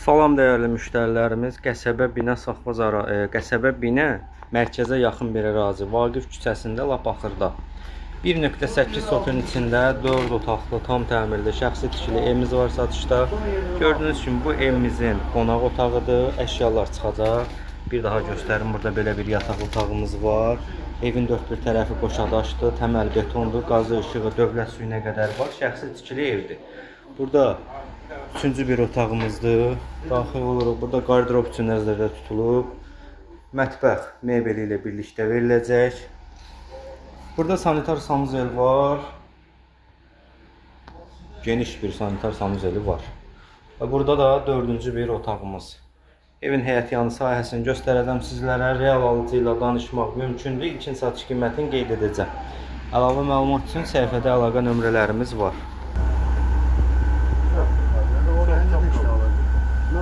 Salam dəyərli müştərilərimiz, Qəsəbə Binə mərkəzə yaxın bir ərazi, Vaqif küçəsində lap axırda 1.8 sotun içində 4 otaqlı, tam təmirli, şəxsi tikili evimiz var satışda. Gördüyünüz kimi bu evimizin qonaq otağıdır, əşyalar çıxacaq. Bir daha göstərim, burada belə bir yataq otağımız var. Evin dörd bir tərəfi qoşadaşdır, təməl betondur, qazı, işığı, dövlət suyuna qədər var, şəxsi tikili evdir. Burada üçüncü bir otağımızdır. Daxil oluruq. Burada qardırob üçün nəzərdə tutulub. Mətbəx mebeli ilə birlikdə veriləcək. Burada sanitar sanuzel var. Geniş bir sanitar sanuzeli var. Və burada da dördüncü bir otağımız. Evin həyət yanı sahəsini göstərəcəm sizlərə. Real alıcı ilə danışmaq mümkündür. İlkin satış qiymətini qeyd edəcəm. Əlavə məlumat üçün səhifədə əlaqə nömrələrimiz var. No,